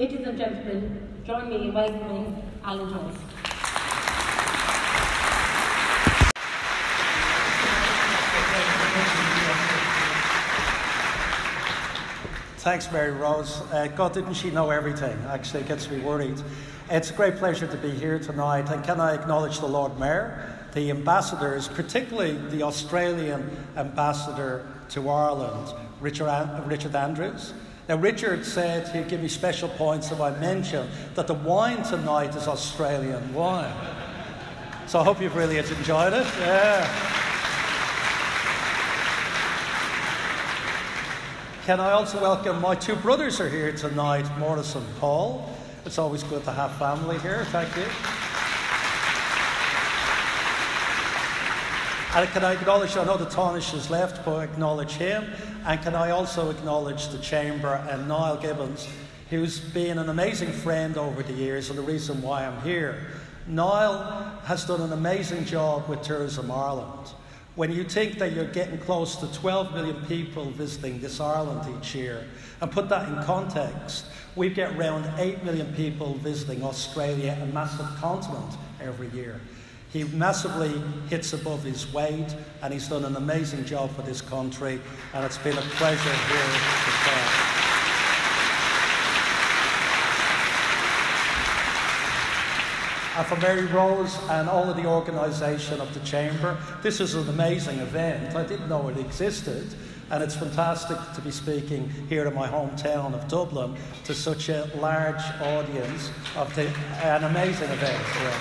Ladies and gentlemen, join me in welcoming Alan Joyce. Thanks, Mary Rose. God, didn't she know everything? Actually, it gets me worried. It's a great pleasure to be here tonight. And can I acknowledge the Lord Mayor, the ambassadors, particularly the Australian ambassador to Ireland, Richard Andrews. Now, Richard said he'd give me special points if I mentioned that the wine tonight is Australian wine. So I hope you've really enjoyed it. Yeah. Can I also welcome my two brothers who are here tonight, Morris and Paul. It's always good to have family here. Thank you. And can I acknowledge, I know the Tánaiste has left, but acknowledge him. And can I also acknowledge the Chamber and Niall Gibbons, who's been an amazing friend over the years and the reason why I'm here. Niall has done an amazing job with Tourism Ireland. When you think that you're getting close to 12 million people visiting this Ireland each year, and put that in context, we get around 8 million people visiting Australia, a massive continent, every year. He massively hits above his weight, and he's done an amazing job for this country, and it's been a pleasure here to talk. And for Mary Rose and all of the organisation of the Chamber, this is an amazing event. I didn't know it existed, and it's fantastic to be speaking here in my hometown of Dublin to such a large audience of an amazing event. Yeah.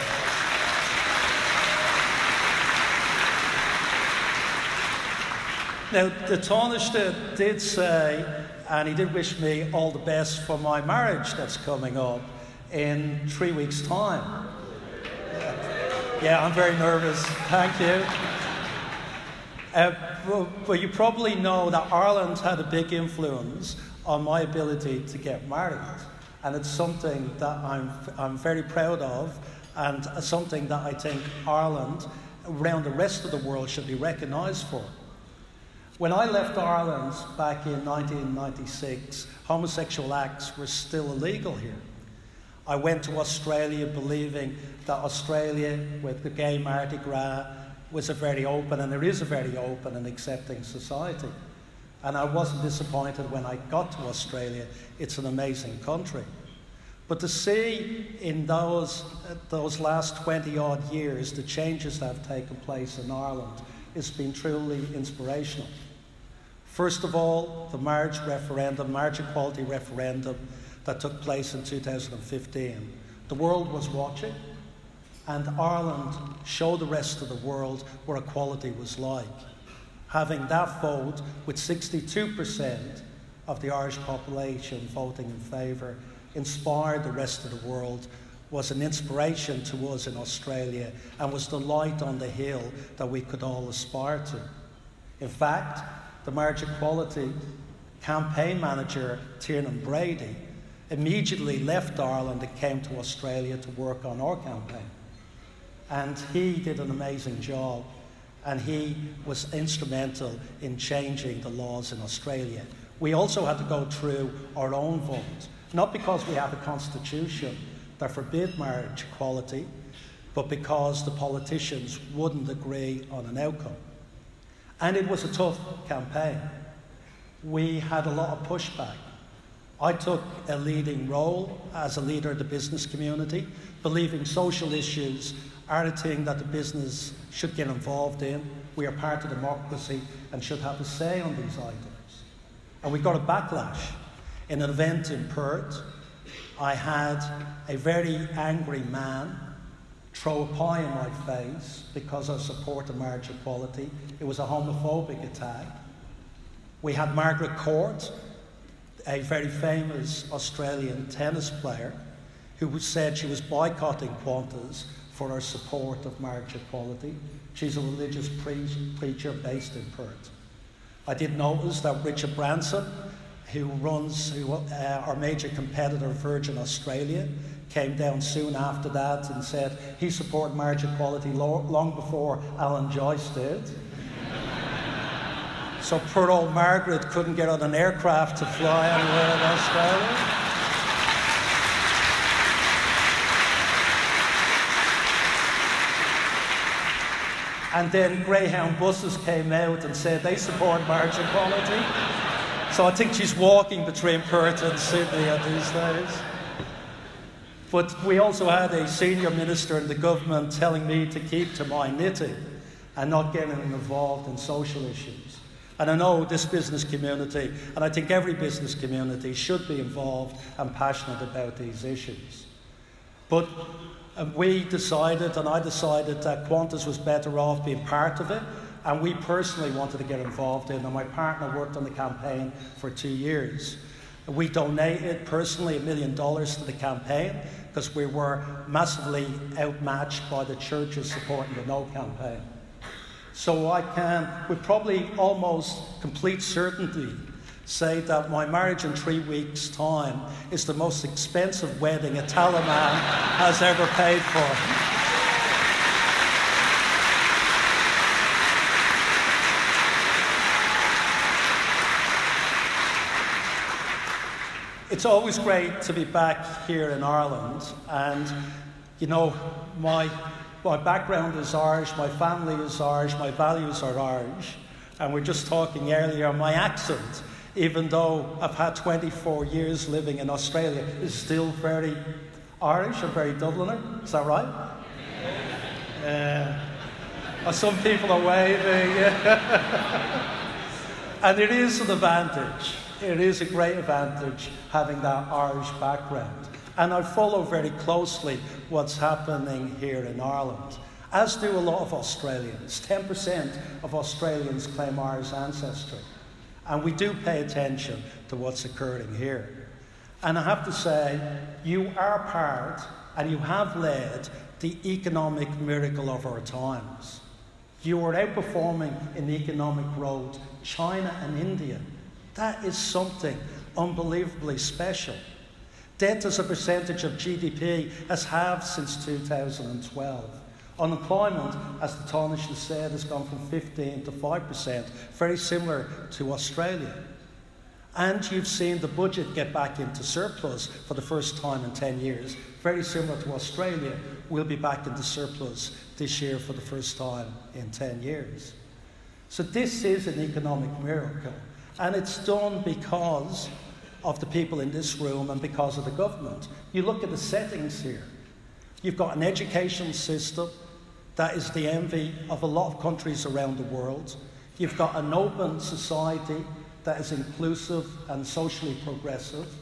Now, the Tánaiste did say, and he did wish me all the best for my marriage that's coming up in 3 weeks' time. Yeah, I'm very nervous. Thank you. But you probably know that Ireland had a big influence on my ability to get married. And it's something that I'm very proud of, and something that I think Ireland, around the rest of the world, should be recognised for. When I left Ireland back in 1996, homosexual acts were still illegal here. I went to Australia believing that Australia, with the gay Mardi Gras, was a very open, and there is a very open and accepting society. And I wasn't disappointed when I got to Australia. It's an amazing country. But to see in those last 20-odd years the changes that have taken place in Ireland has been truly inspirational. First of all, the marriage equality referendum that took place in 2015. The world was watching, and Ireland showed the rest of the world what equality was like. Having that vote, with 62% of the Irish population voting in favour, inspired the rest of the world, was an inspiration to us in Australia, and was the light on the hill that we could all aspire to. In fact, the marriage equality campaign manager, Tiernan Brady, immediately left Ireland and came to Australia to work on our campaign. And he did an amazing job, and he was instrumental in changing the laws in Australia. We also had to go through our own vote, not because we have a constitution that forbid marriage equality, but because the politicians wouldn't agree on an outcome. And it was a tough campaign. We had a lot of pushback. I took a leading role as a leader of the business community, believing social issues are a thing that the business should get involved in. We are part of democracy and should have a say on these items. And we got a backlash. In an event in Perth, I had a very angry man throw a pie in my face because I supported marriage equality. It was a homophobic attack. We had Margaret Court, a very famous Australian tennis player, who said she was boycotting Qantas for her support of marriage equality. She's a religious preacher based in Perth. I did notice that Richard Branson, who runs our major competitor Virgin Australia, came down soon after that and said he supported marriage equality long before Alan Joyce did. So poor old Margaret couldn't get on an aircraft to fly anywhere in Australia. And then Greyhound buses came out and said they support marriage equality. So I think she's walking between Perth and Sydney these days. But we also had a senior minister in the government telling me to keep to my knitting and not getting involved in social issues. And I know this business community, and I think every business community, should be involved and passionate about these issues. But we decided, and I decided, that Qantas was better off being part of it, and we personally wanted to get involved in it. And my partner worked on the campaign for 2 years. We donated personally $1 million to the campaign because we were massively outmatched by the churches supporting the No campaign. So I can, with probably almost complete certainty, say that my marriage in 3 weeks' time is the most expensive wedding a Talaman has ever paid for. It's always great to be back here in Ireland, and you know, my background is Irish, my family is Irish, my values are Irish, and we're just talking earlier, my accent, even though I've had 24 years living in Australia, is still very Irish or very Dubliner. Is that right? Some people are waving. And it is an advantage. It is a great advantage having that Irish background. And I follow very closely what's happening here in Ireland, as do a lot of Australians. 10% of Australians claim Irish ancestry. And we do pay attention to what's occurring here. And I have to say, you are part, and you have led, the economic miracle of our times. You are outperforming in economic growth China and India. That is something unbelievably special. Debt as a percentage of GDP has halved since 2012. Unemployment, as the Taoiseach said, has gone from 15 to 5%, very similar to Australia. And you've seen the budget get back into surplus for the first time in 10 years, very similar to Australia. We'll be back into surplus this year for the first time in 10 years. So this is an economic miracle, and it's done because of the people in this room and because of the government. You look at the settings here. You've got an education system that is the envy of a lot of countries around the world. You've got an open society that is inclusive and socially progressive.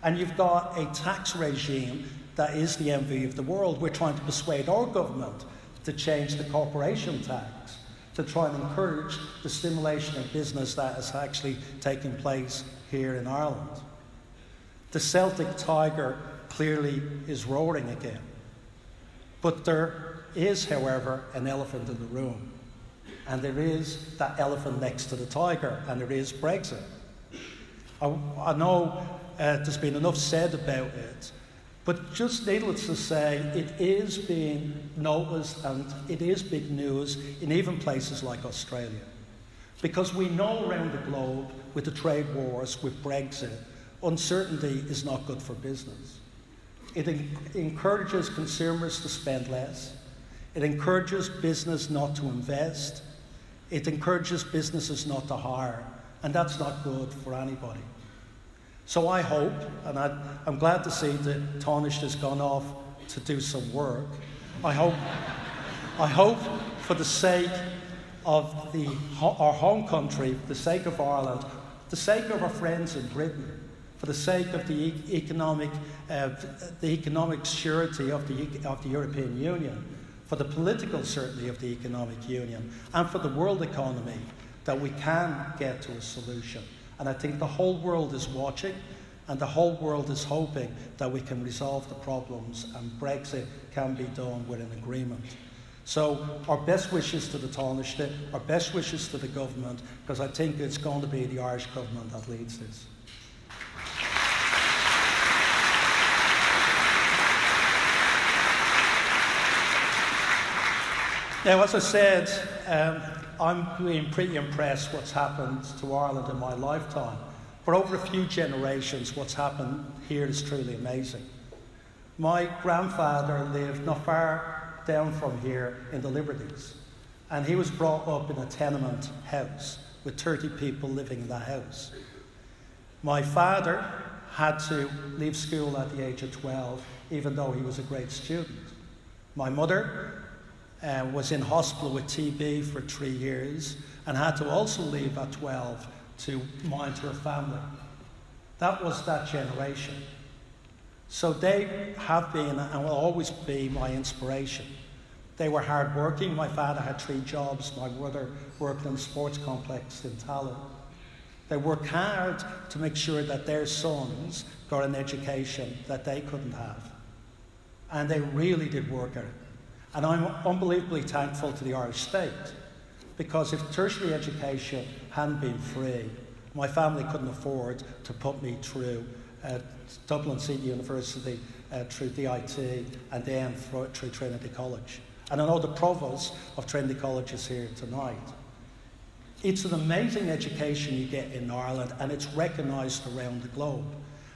And you've got a tax regime that is the envy of the world. We're trying to persuade our government to change the corporation tax, to try and encourage the stimulation of business that is actually taking place here in Ireland. The Celtic tiger clearly is roaring again. But there is, however, an elephant in the room. And there is that elephant next to the tiger, and there is Brexit. I know there's been enough said about it, but just needless to say, it is being noticed and it is big news in even places like Australia. Because we know around the globe, with the trade wars, with Brexit, uncertainty is not good for business. It encourages consumers to spend less. It encourages business not to invest. It encourages businesses not to hire. And that's not good for anybody. So I hope, and I'm glad to see that Taoiseach has gone off to do some work. I hope for the sake of our home country, for the sake of Ireland, for the sake of our friends in Britain, for the sake of the economic surety of the European Union, for the political certainty of the economic union, and for the world economy, that we can get to a solution. And I think the whole world is watching, and the whole world is hoping that we can resolve the problems and Brexit can be done with an agreement. So our best wishes to the Taoiseach, our best wishes to the government, because I think it's going to be the Irish government that leads this. Now, as I said, I'm being pretty impressed what's happened to Ireland in my lifetime. For over a few generations, what's happened here is truly amazing. My grandfather lived not far down from here in the Liberties. And he was brought up in a tenement house with 30 people living in that house. My father had to leave school at the age of 12, even though he was a great student. My mother was in hospital with TB for 3 years and had to also leave at 12 to mind her family. That was that generation. So they have been and will always be my inspiration. They were hardworking. My father had 3 jobs. My brother worked in a sports complex in Tallinn. They worked hard to make sure that their sons got an education that they couldn't have. And they really did work at it. And I'm unbelievably thankful to the Irish state, because if tertiary education hadn't been free, my family couldn't afford to put me through Dublin University through DIT and then through Trinity College. And I know the provost of Trinity College is here tonight. It's an amazing education you get in Ireland, and it's recognised around the globe.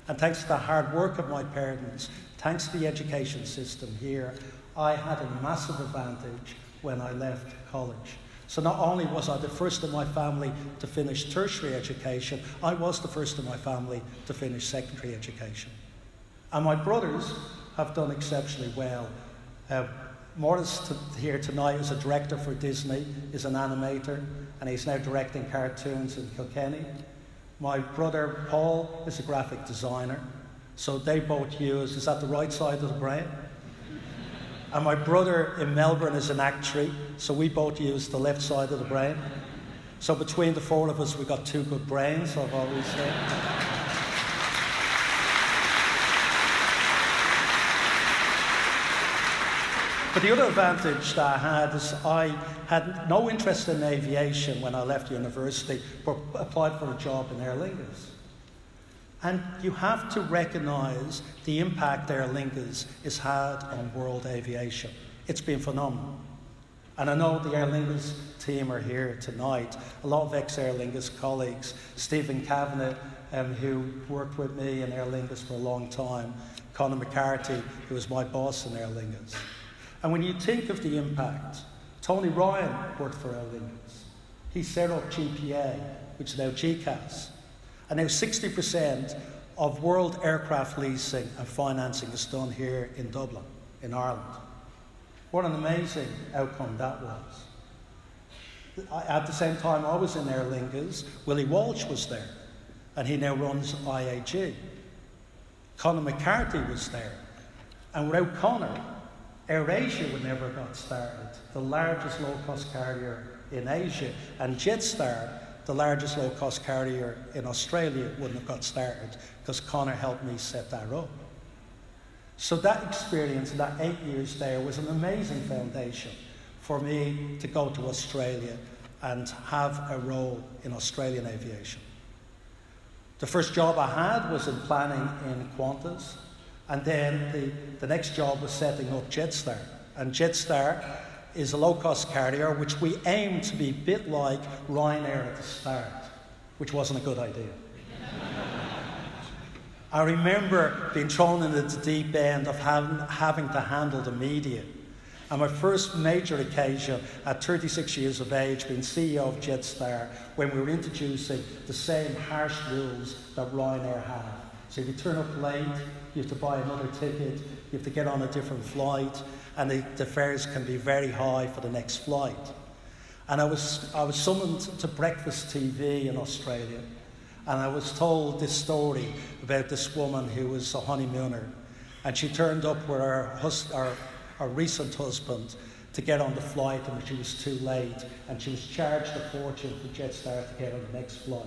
And thanks to the hard work of my parents, thanks to the education system here, I had a massive advantage when I left college. So not only was I the first in my family to finish tertiary education, I was the first in my family to finish secondary education. And my brothers have done exceptionally well. Morris here tonight is a director for Disney, is an animator, and he's now directing cartoons in Kilkenny. My brother Paul is a graphic designer, so they both use, is that the right side of the brain? And my brother in Melbourne is an actuary, so we both use the left side of the brain. So between the 4 of us, we've got 2 good brains, I've always said. But the other advantage that I had is I had no interest in aviation when I left university, but applied for a job in Aer Lingus. And you have to recognise the impact Aer Lingus has had on world aviation. It's been phenomenal. And I know the Aer Lingus team are here tonight. A lot of ex-Aer Lingus colleagues. Stephen Kavanagh, who worked with me in Aer Lingus for a long time. Conor McCarthy, who was my boss in Aer Lingus. And when you think of the impact, Tony Ryan worked for Aer Lingus. He set up GPA, which is now GCAS. And now 60% of world aircraft leasing and financing is done here in Dublin, in Ireland. What an amazing outcome that was. At the same time I was in Aer Lingus, Willie Walsh was there, and he now runs IAG. Conor McCarthy was there. And without Conor, AirAsia would never have got started, the largest low-cost carrier in Asia, and Jetstar, the largest low-cost carrier in Australia, wouldn't have got started because Conor helped me set that up. So that experience, that 8 years there, was an amazing foundation for me to go to Australia and have a role in Australian aviation. The first job I had was in planning in Qantas, and then the next job was setting up Jetstar. And Jetstar is a low-cost carrier which we aim to be a bit like Ryanair at the start, which wasn't a good idea. I remember being thrown into the deep end of having to handle the media. And my first major occasion at 36 years of age, being CEO of Jetstar, when we were introducing the same harsh rules that Ryanair had. So if you turn up late, you have to buy another ticket, you have to get on a different flight, and the fares can be very high for the next flight. And I was summoned to breakfast TV in Australia, and I was told this story about this woman who was a honeymooner, and she turned up with her recent husband to get on the flight, and she was too late, and she was charged a fortune for Jetstar to get on the next flight.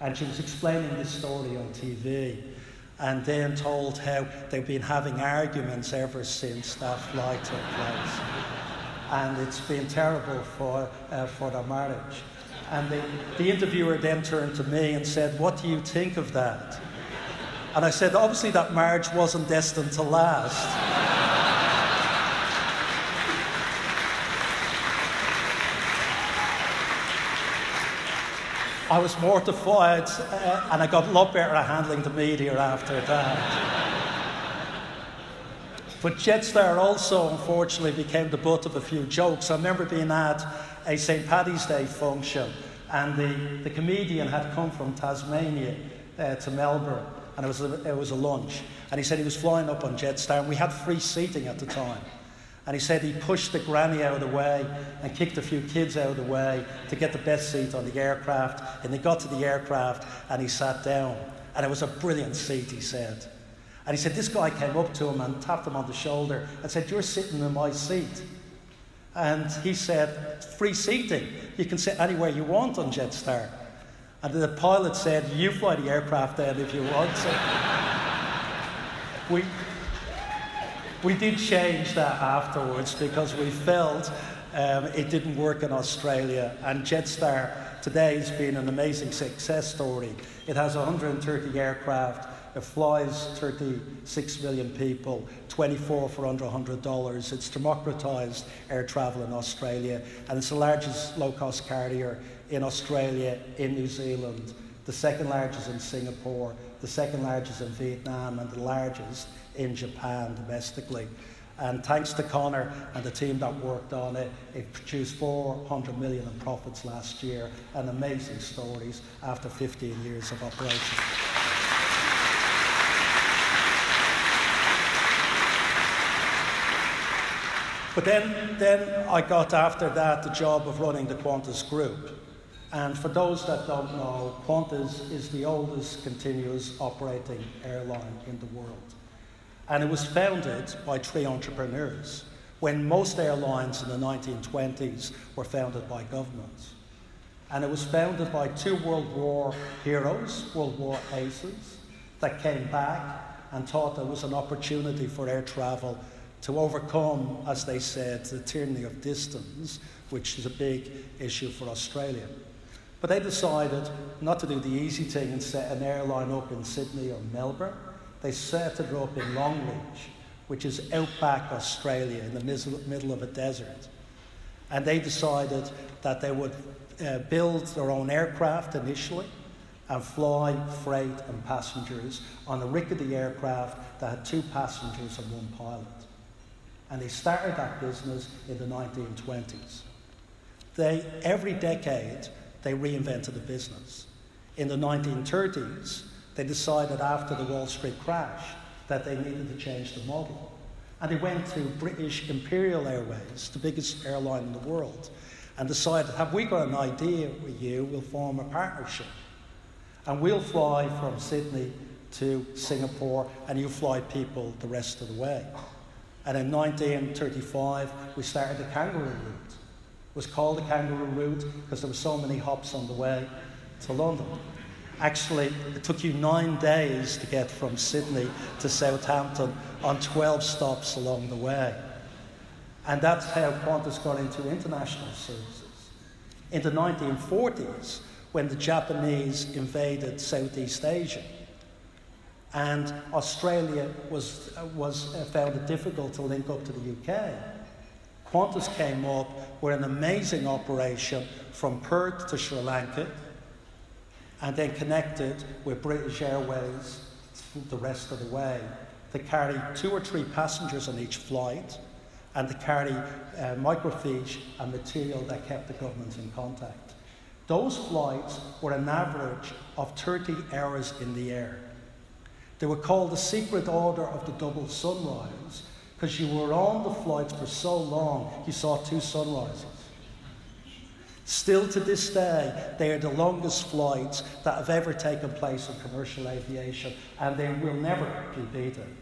And she was explaining this story on TV, and then told how they've been having arguments ever since that flight took place. And it's been terrible for their marriage. And the interviewer then turned to me and said, "What do you think of that?" And I said, "Obviously that marriage wasn't destined to last." I was mortified, and I got a lot better at handling the media after that. But Jetstar also, unfortunately, became the butt of a few jokes. I remember being at a St. Paddy's Day function, and the comedian had come from Tasmania to Melbourne, and it was a lunch. And he said he was flying up on Jetstar, and we had free seating at the time. And he said he pushed the granny out of the way and kicked a few kids out of the way to get the best seat on the aircraft. And he got to the aircraft and he sat down. And it was a brilliant seat, he said. And he said this guy came up to him and tapped him on the shoulder and said, "You're sitting in my seat." And he said, "Free seating. You can sit anywhere you want on Jetstar." And the pilot said, "You fly the aircraft then if you want to." We did change that afterwards because we felt it didn't work in Australia. And Jetstar today has been an amazing success story. It has 130 aircraft. It flies 36 million people, 24 for under $100. It's democratised air travel in Australia, and it's the largest low-cost carrier in Australia, in New Zealand, the second largest in Singapore, the second largest in Vietnam, and the largest in Japan domestically. And thanks to Connor and the team that worked on it, it produced $400 million in profits last year, and amazing stories after 15 years of operation. But then I got, after that, the job of running the Qantas Group. And for those that don't know, Qantas is the oldest continuous operating airline in the world. And it was founded by 3 entrepreneurs, when most airlines in the 1920s were founded by governments. And it was founded by 2 World War heroes, World War aces, that came back and thought there was an opportunity for air travel to overcome, as they said, the tyranny of distance, which is a big issue for Australia. But they decided not to do the easy thing and set an airline up in Sydney or Melbourne. They set it up in Longreach, which is outback Australia in the middle of a desert. And they decided that they would build their own aircraft initially and fly freight and passengers on a rickety aircraft that had 2 passengers and 1 pilot. And they started that business in the 1920s. Every decade, they reinvented the business. In the 1930s, they decided after the Wall Street crash that they needed to change the model. And they went to British Imperial Airways, the biggest airline in the world, and decided, have we got an idea with you, we'll form a partnership. And we'll fly from Sydney to Singapore, and you fly people the rest of the way. And in 1935, we started the Kangaroo route. It was called the Kangaroo route because there were so many hops on the way to London. Actually, it took you 9 days to get from Sydney to Southampton on 12 stops along the way. And that's how Qantas got into international services. In the 1940s, when the Japanese invaded Southeast Asia, and Australia found it difficult to link up to the UK, Qantas came up with an amazing operation from Perth to Sri Lanka, and then connected with British Airways the rest of the way to carry 2 or 3 passengers on each flight, and to carry microfiche and material that kept the government in contact. Those flights were an average of 30 hours in the air. They were called the secret order of the double sunrise because you were on the flights for so long you saw 2 sunrises. Still to this day, they are the longest flights that have ever taken place in commercial aviation, and they will never be beaten.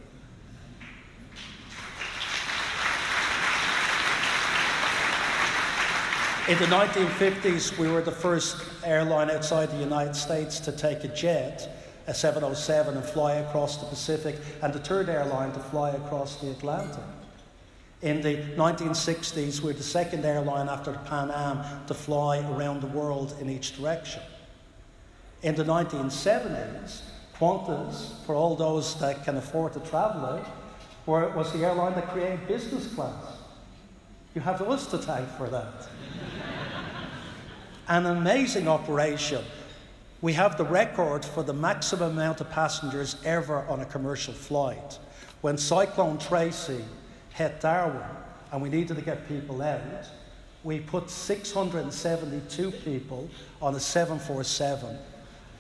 In the 1950s, we were the first airline outside the United States to take a jet, a 707, and fly across the Pacific, and the 3rd airline to fly across the Atlantic. In the 1960s, we were the 2nd airline after Pan Am to fly around the world in each direction. In the 1970s, Qantas, for all those that can afford to travel it, was the airline that created business class. You have us to thank for that. An amazing operation. We have the record for the maximum amount of passengers ever on a commercial flight. When Cyclone Tracy hit Darwin and we needed to get people out, we put 672 people on a 747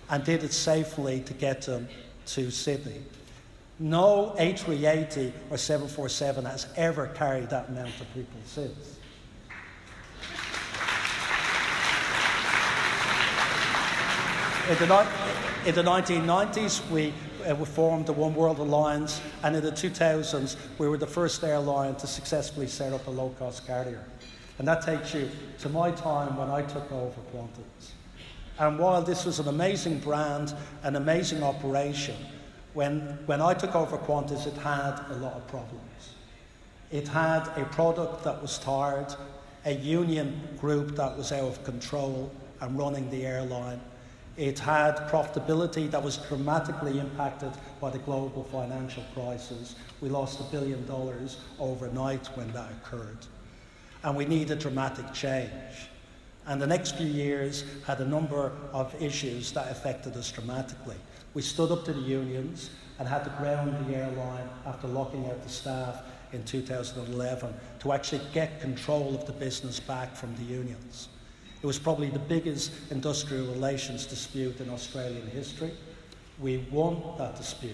and did it safely to get them to Sydney. No A380 or 747 has ever carried that amount of people since. In the 1990s, we formed the One World Alliance, and in the 2000s, we were the first airline to successfully set up a low-cost carrier. And that takes you to my time when I took over Qantas. And while this was an amazing brand, an amazing operation, when I took over Qantas, it had a lot of problems. It had a product that was tired, a union group that was out of control and running the airline. It had profitability that was dramatically impacted by the global financial crisis. We lost $1 billion overnight when that occurred. And we needed dramatic change. And the next few years had a number of issues that affected us dramatically. We stood up to the unions and had to ground the airline after locking out the staff in 2011 to actually get control of the business back from the unions. It was probably the biggest industrial relations dispute in Australian history. We won that dispute.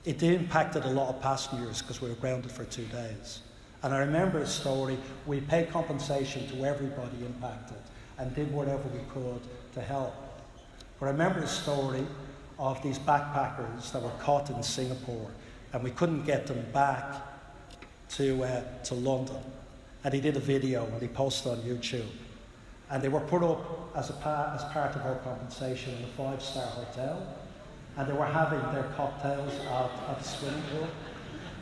It impacted a lot of passengers because we were grounded for 2 days. And I remember a story, we paid compensation to everybody impacted and did whatever we could to help. But I remember a story of these backpackers that were caught in Singapore and we couldn't get them back to London. And he did a video and he posted on YouTube. And they were put up as part of our compensation in a 5-star hotel. And they were having their cocktails at the swimming pool.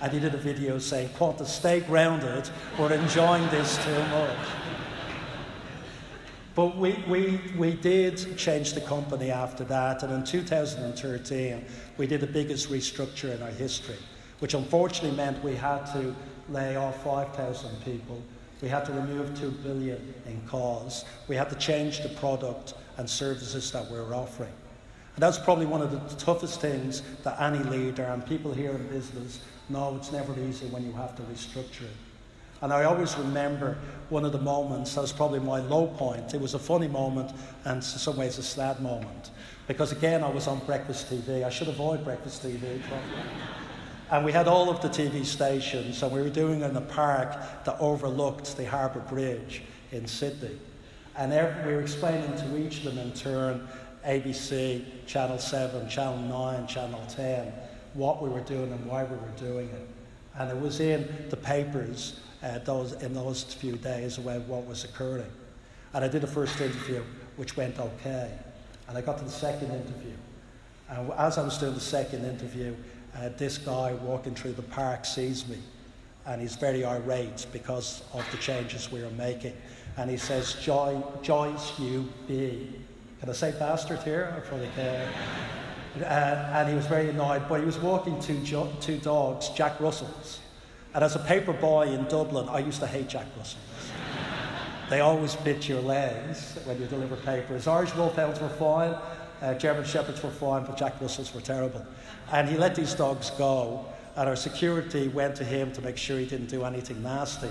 And he did a video saying, Qantas, stay grounded, we're enjoying this too much. But we did change the company after that. And in 2013, we did the biggest restructure in our history, which unfortunately meant we had to lay off 5,000 people. We had to remove $2 billion in costs. We had to change the product and services that we were offering. And that's probably one of the toughest things that any leader and people here in business know. It's never easy when you have to restructure it. And I always remember one of the moments, that was probably my low point. It was a funny moment and in some ways a sad moment. Because again, I was on breakfast TV. I should avoid breakfast TV. And we had all of the TV stations, and we were doing it in a park that overlooked the Harbour Bridge in Sydney. And we were explaining to each of them in turn, ABC, Channel 7, Channel 9, Channel 10, what we were doing and why we were doing it. And it was in the papers in those few days about what was occurring. And I did a first interview, which went okay. And I got to the second interview. And as I was doing the second interview, this guy walking through the park sees me, and he's very irate because of the changes we are making. And he says, Joyce, you be. Can I say bastard here? I probably can. And he was very annoyed, but he was walking two dogs, Jack Russells. And as a paper boy in Dublin, I used to hate Jack Russells. They always bit your legs when you deliver papers. Irish Wolfhounds were fine, German Shepherds were fine, but Jack Russells were terrible. And he let these dogs go, and our security went to him to make sure he didn't do anything nasty.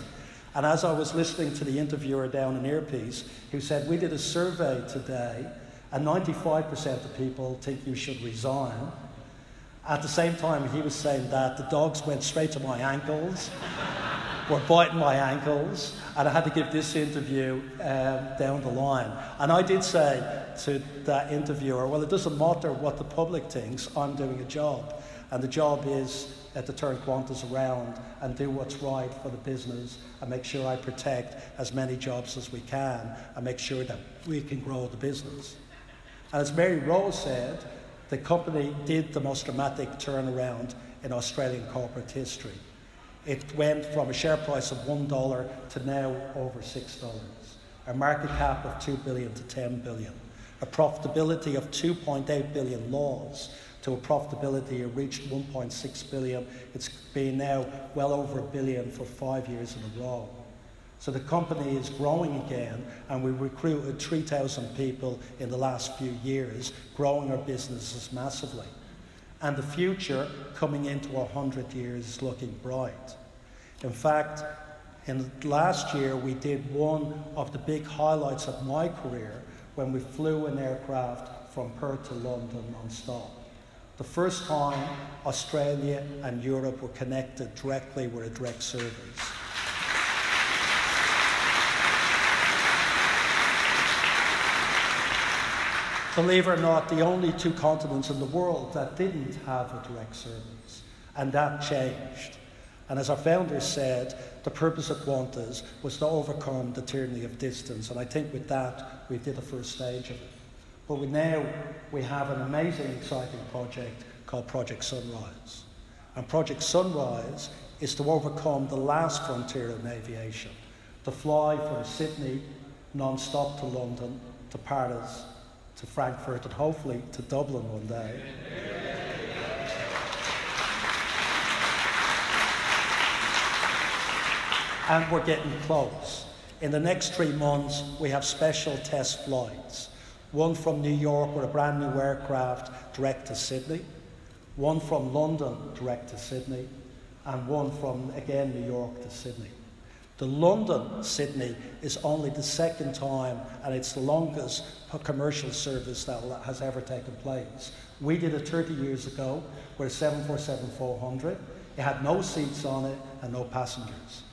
And as I was listening to the interviewer down in earpiece, he said, we did a survey today, and 95% of people think you should resign. At the same time, he was saying that the dogs went straight to my ankles, were biting my ankles, and I had to give this interview down the line. And I did say to that interviewer, well, it doesn't matter what the public thinks, I'm doing a job. And the job is to turn Qantas around and do what's right for the business and make sure I protect as many jobs as we can and make sure that we can grow the business. And as Mary Rose said, the company did the most dramatic turnaround in Australian corporate history. It went from a share price of $1 to now over $6. A market cap of $2 billion to $10 billion. A profitability of 2.8 billion loss to a profitability it reached 1.6 billion. It's been now well over $1 billion for 5 years in a row. So the company is growing again, and we recruited 3,000 people in the last few years, growing our businesses massively. and the future coming into 100 years is looking bright. In fact, in last year we did one of the big highlights of my career when we flew an aircraft from Perth to London non-stop. The first time Australia and Europe were connected directly with a direct service. Believe it or not, the only two continents in the world that didn't have a direct service, and that changed. And as our founders said, the purpose of Qantas was to overcome the tyranny of distance, and I think with that we did the first stage of it. But now we have an amazing, exciting project called Project Sunrise. And Project Sunrise is to overcome the last frontier in aviation, to fly from Sydney non-stop to London, to Paris, to Frankfurt, and hopefully to Dublin one day. And we're getting close. In the next 3 months, we have special test flights. One from New York with a brand new aircraft direct to Sydney, one from London direct to Sydney, and one from, again, New York to Sydney. The London-Sydney is only the second time, and it's the longest commercial service that has ever taken place. We did it 30 years ago with a 747-400. It had no seats on it and no passengers.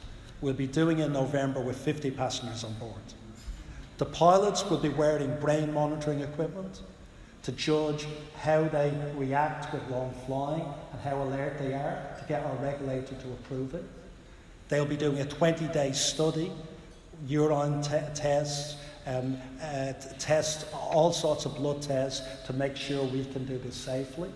We'll be doing it in November with 50 passengers on board. The pilots will be wearing brain monitoring equipment to judge how they react with long flying and how alert they are to get our regulator to approve it. They'll be doing a 20-day study, urine tests, test all sorts of blood tests to make sure we can do this safely.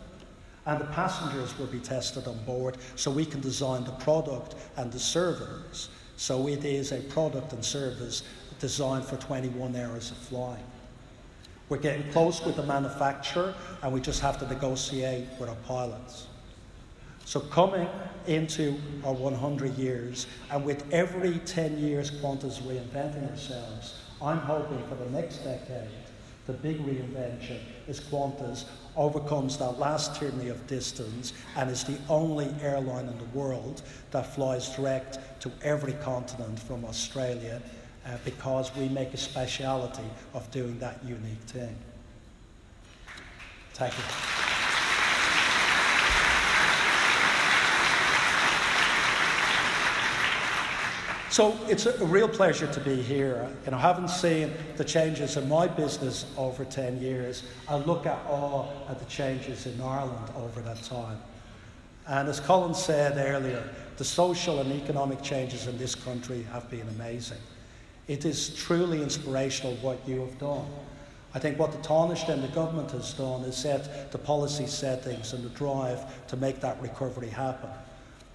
And the passengers will be tested on board so we can design the product and the service so it is a product and service designed for 21 hours of flying. We're getting close with the manufacturer and we just have to negotiate with our pilots. So coming into our 100 years, and with every 10 years Qantas reinventing ourselves, I'm hoping for the next decade, the big reinvention is Qantas overcomes that last tyranny of distance and is the only airline in the world that flies direct to every continent from Australia because we make a speciality of doing that unique thing. Thank you. So it's a real pleasure to be here. And I haven't seen the changes in my business over 10 years. I look at all of the changes in Ireland over that time. And as Colin said earlier, the social and economic changes in this country have been amazing. It is truly inspirational what you have done. I think what the Taoiseach and the government has done is set the policy settings and the drive to make that recovery happen.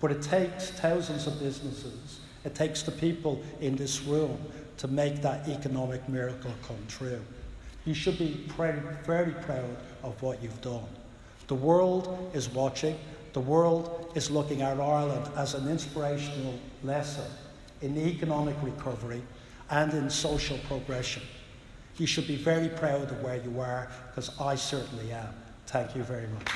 But it takes thousands of businesses. It takes the people in this room to make that economic miracle come true. You should be very proud of what you've done. The world is watching. The world is looking at Ireland as an inspirational lesson in economic recovery and in social progression. You should be very proud of where you are, because I certainly am. Thank you very much.